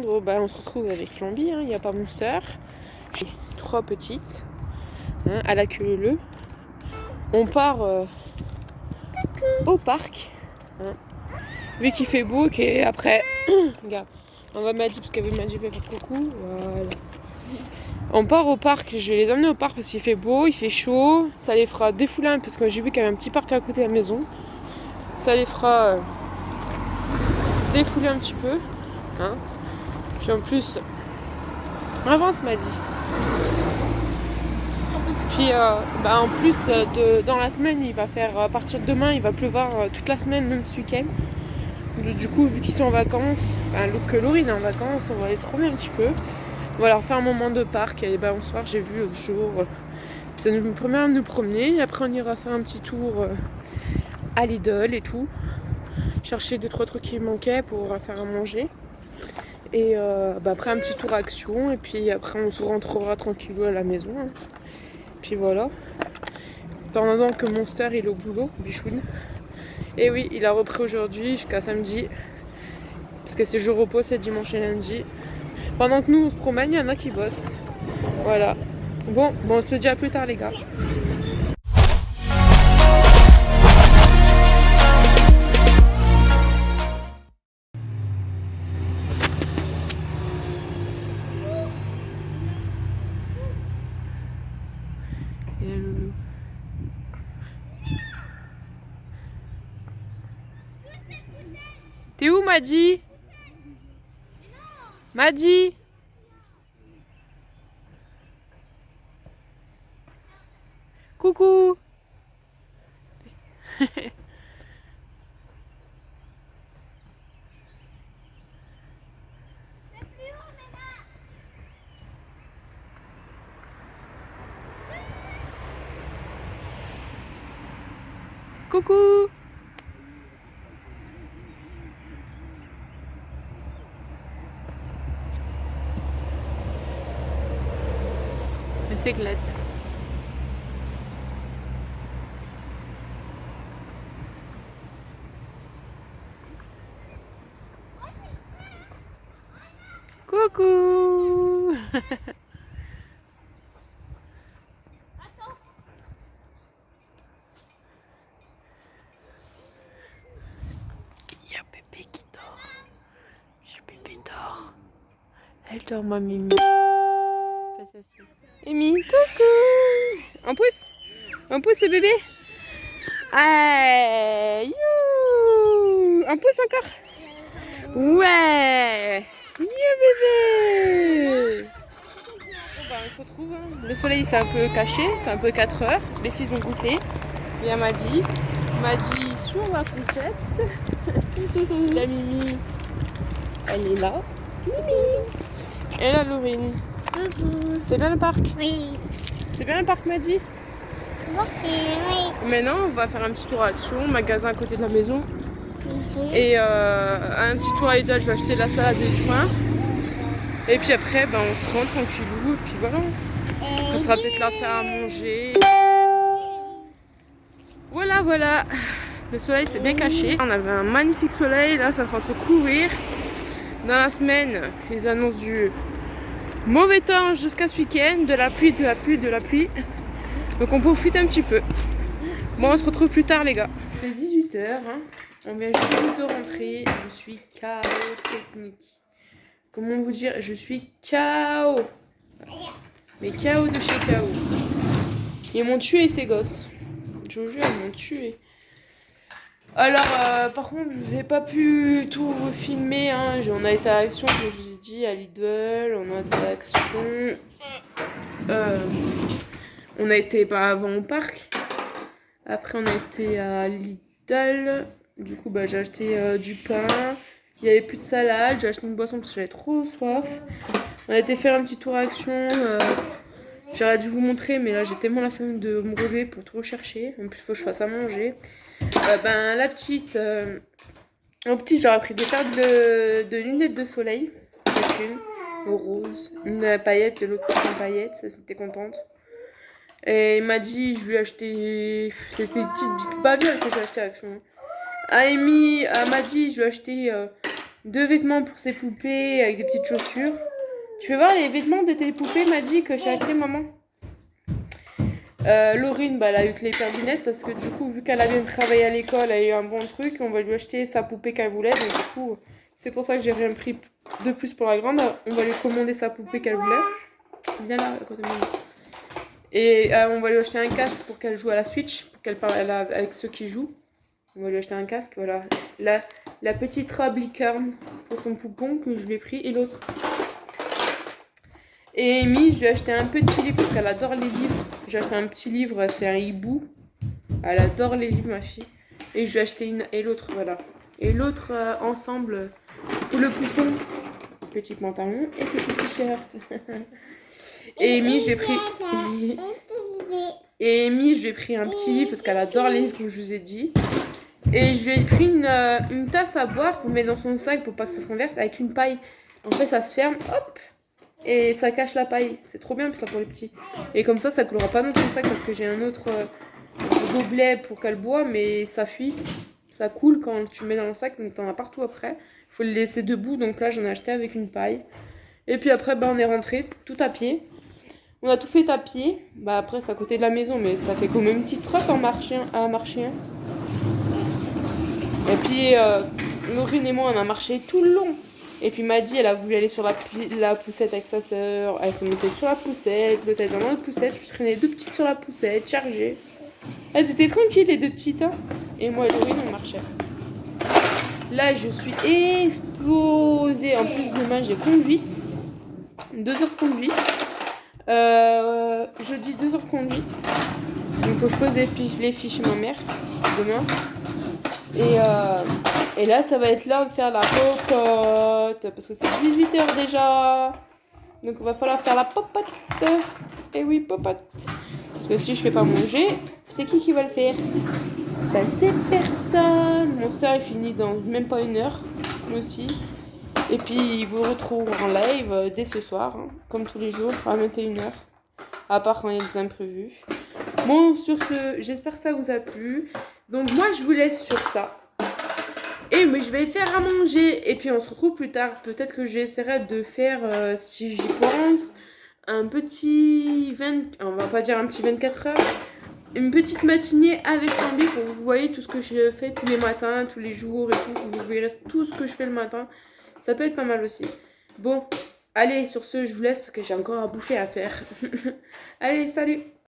on se retrouve avec Flamby, il n'y a pas Monster. J'ai 3 petites, à la queue leu. On part au parc, vu qu'il fait beau, après, regarde, on va Maddy parce qu'elle veut Maddy faire coucou, voilà. On part au parc, je vais les emmener au parc parce qu'il fait beau, il fait chaud, ça les fera défouler parce que j'ai vu qu'il y avait un petit parc à côté de la maison. Ça les fera défouler un petit peu. Puis en plus, avance Maddy. Puis en plus, dans la semaine, il va faire, à partir de demain, il va pleuvoir toute la semaine, même ce week-end. Du coup, vu qu'ils sont en vacances, que Laurine est en vacances, on va les se remettre un petit peu. On va leur faire un moment de parc. Et soir, j'ai vu l'autre jour. Ça nous permet de nous promener. Et après, on ira faire un petit tour à Lidl et tout. Chercher 2-3 trucs qui manquaient pour faire à manger. Et après, un petit tour à Action. Et puis après, on se rentrera tranquillou à la maison. Puis voilà. Pendant que Monster, il est au boulot, bichoune. Et oui, il a repris aujourd'hui jusqu'à samedi. Parce que c'est jour repos, c'est dimanche et lundi. Pendant que nous on se promène, il y en a qui bossent. Voilà. Bon, on se dit à plus tard les gars. Et loulou. T'es où Maddy? Maddy? Coucou. Coucou. Elle s'éclate. Coucou. Il y a Pépé qui dort. Pépé dort. Elle dort, ma Mimi. Fais ça, sieste. Amy, coucou. Un pouce, c'est bébé. Ah, you. Un pouce encore. Ouais. You bébé. On se retrouve. Le soleil c'est un peu caché, c'est un peu 4 heures. Les filles ont goûté. Il y a Maddy sur la poussette. La Mimi, elle est là. Mimi. Et la Laurine. C'était bien le parc? Oui. C'est bien le parc Maddy? Merci, oui. Maintenant on va faire un petit tour à Action, magasin à côté de la maison. Oui. Et un petit tour à Lidl, je vais acheter de la salade et du pain. Et puis après on se rend tranquillou et puis voilà. Ça sera peut-être la faire à manger. Voilà. Le soleil s'est bien caché. On avait un magnifique soleil, là ça va se couvrir. Dans la semaine, ils annoncent du mauvais temps jusqu'à ce week-end, de la pluie. Donc on profite un petit peu. Bon, on se retrouve plus tard les gars. C'est 18h, on vient juste de rentrer. Je suis KO technique. Comment vous dire, je suis KO. Mais KO de chez KO. Ils m'ont tué ces gosses. Je vous jure, ils m'ont tué. Alors, par contre, je vous ai pas pu tout filmer. On a été à Action, comme je vous ai dit, à Lidl. On a été à Action. On a été avant au parc. Après, on a été à Lidl. Du coup, j'ai acheté du pain. Il n'y avait plus de salade. J'ai acheté une boisson parce que j'avais trop soif. On a été faire un petit tour à Action. J'aurais dû vous montrer, mais là j'ai tellement la flemme de me relever pour tout rechercher. En plus, il faut que je fasse à manger. La petite. Au petit, j'aurais pris des paires de lunettes de soleil. Une rose, une paillette et l'autre sans paillette. Ça, c'était contente. Et il m'a dit, je lui ai acheté. C'était une petite babiole que j'ai acheté à Action. À Amy, elle m'a dit, je lui ai acheté 2 vêtements pour ses poupées avec des petites chaussures. Tu veux voir les vêtements de tes poupées, m'a dit que j'ai acheté maman. Laurine, elle a eu que les paires de lunettes parce que du coup, vu qu'elle a bien travaillé à l'école, elle a eu un bon truc, on va lui acheter sa poupée qu'elle voulait. Donc du coup, c'est pour ça que j'ai rien pris de plus pour la grande. On va lui commander sa poupée qu'elle voulait. Viens là, à côté de moi. Et on va lui acheter un casque pour qu'elle joue à la Switch, pour qu'elle parle avec ceux qui jouent. On va lui acheter un casque, voilà. La petite robe licorne pour son poupon que je lui ai pris et l'autre. Et Amy, je lui ai acheté un petit livre parce qu'elle adore les livres. J'ai acheté un petit livre, c'est un hibou. Elle adore les livres, ma fille. Et je lui ai acheté une et l'autre, voilà. Et l'autre ensemble pour le poupon. Petit pantalon et petit t-shirt. Et Amy, j'ai pris. Et Amy, je lui ai pris un petit livre parce qu'elle adore les livres, comme je vous ai dit. Et je lui ai pris une tasse à boire pour mettre dans son sac pour pas que ça se renverse avec une paille. En fait, ça se ferme, hop, et ça cache la paille. C'est trop bien ça pour les petits. Et comme ça coulera pas dans son sac parce que j'ai un autre gobelet pour qu'elle boit, mais ça fuit. Ça coule quand tu le mets dans le sac, mais t'en as partout après. Il faut le laisser debout, donc là j'en ai acheté avec une paille. Et puis après, on est rentré tout à pied. On a tout fait à pied. Après, c'est à côté de la maison, mais ça fait comme une petite trotte à marcher. Et puis, Laurine et moi, on a marché tout le long. Et puis, Maddy, elle a voulu aller sur la poussette avec sa sœur. Elle se mettait sur la poussette, l'autre était dans la poussette. Je traînais 2 petites sur la poussette, chargées. Elles étaient tranquilles, les 2 petites. Hein. Et moi et Laurine, on marchait. Là, je suis explosée. En plus, demain, j'ai conduite. 2 heures de conduite. Je dis 2 heures de conduite. Donc, il faut que je pose les fiches chez ma mère demain. Et là, ça va être l'heure de faire la popote. Parce que c'est 18h déjà. Donc, il va falloir faire la popote. Et oui, popote. Parce que si je fais pas manger, c'est qui va le faire? C'est personne. Mon star est fini dans même pas 1 heure. Lui aussi. Et puis, vous retrouverez en live dès ce soir. Hein, comme tous les jours, à 21h. À part quand il y a des imprévus. Bon, sur ce, j'espère que ça vous a plu. Donc moi, je vous laisse sur ça. Mais je vais faire à manger. Et puis, on se retrouve plus tard. Peut-être que j'essaierai de faire, si j'y pense, un petit 20... On va pas dire un petit 24 heures. Une petite matinée avec Bambi pour que vous voyez tout ce que je fais tous les matins, tous les jours et tout. Vous verrez tout ce que je fais le matin. Ça peut être pas mal aussi. Bon, allez, sur ce, je vous laisse parce que j'ai encore à bouffer à faire. Allez, salut!